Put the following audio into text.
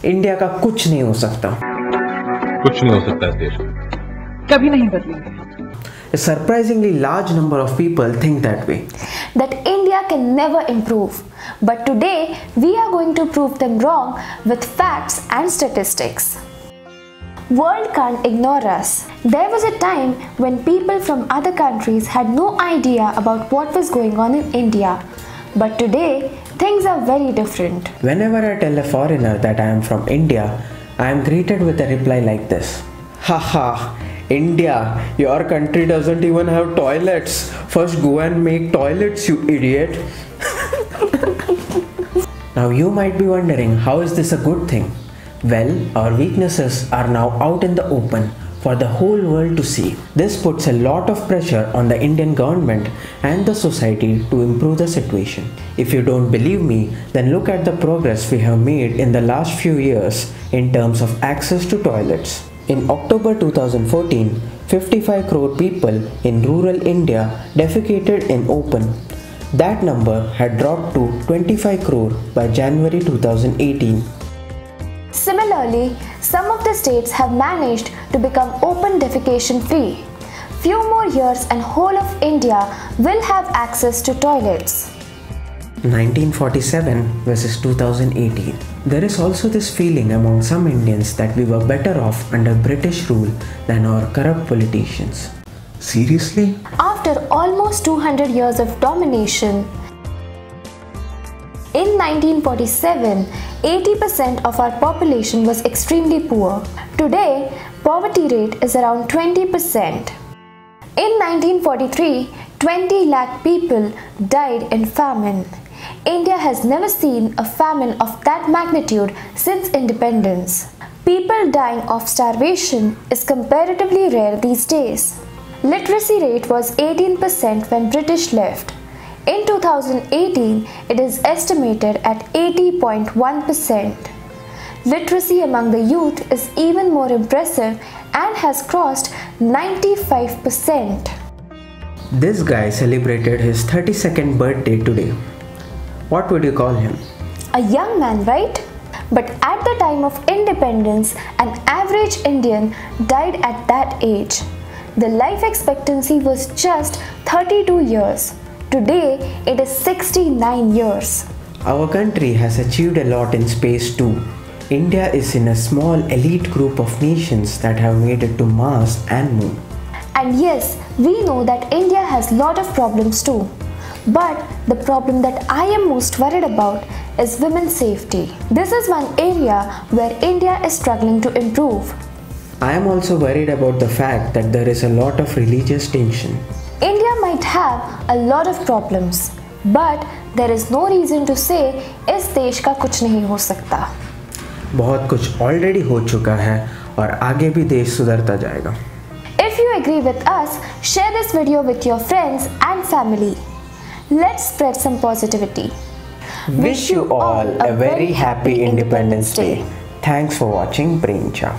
India का कुछ नहीं हो सकता। कुछ नहीं हो सकता इस देश में, कभी नहीं बदलेंगे। A surprisingly large number of people think that way. That India can never improve. But today we are going to prove them wrong with facts and statistics. World can't ignore us. There was a time when people from other countries had no idea about what was going on in India. But today things are very different. Whenever I tell a foreigner that I am from India, I am greeted with a reply like this. Haha, India, your country doesn't even have toilets. First go and make toilets, you idiot. Now you might be wondering, how is this a good thing? Well, our weaknesses are now out in the open for the whole world to see. This puts a lot of pressure on the Indian government and the society to improve the situation. If you don't believe me, then look at the progress we have made in the last few years in terms of access to toilets. In October 2014, 55 crore people in rural India defecated in open. That number had dropped to 25 crore by January 2018. Similarly, some of the states have managed to become open defecation free. Few more years and whole of India will have access to toilets. 1947 versus 2018. There is also this feeling among some Indians that we were better off under British rule than our corrupt politicians. Seriously? After almost 200 years of domination, in 1947, 80% of our population was extremely poor. Today, poverty rate is around 20%. In 1943, 20 lakh people died in famine. India has never seen a famine of that magnitude since independence. People dying of starvation is comparatively rare these days. Literacy rate was 18% when British left. In 2018, it is estimated at 80.1%. Literacy among the youth is even more impressive and has crossed 95%. This guy celebrated his 32nd birthday today. What would you call him? A young man, right? But at the time of independence, an average Indian died at that age. The life expectancy was just 32 years. Today, it is 69 years. Our country has achieved a lot in space too. India is in a small elite group of nations that have made it to Mars and Moon. And yes, we know that India has lot of problems too. But the problem that I am most worried about is women's safety. This is one area where India is struggling to improve. I am also worried about the fact that there is a lot of religious tension. India might have a lot of problems, but there is no reason to say इस देश का कुछ नहीं हो सकता. बहुत कुछ already हो चुका है और आगे भी देश सुधरता जाएगा. If you agree with us, share this video with your friends and family. Let's spread some positivity. Wish you all a very happy Independence Day. Thanks for watching Brainchow.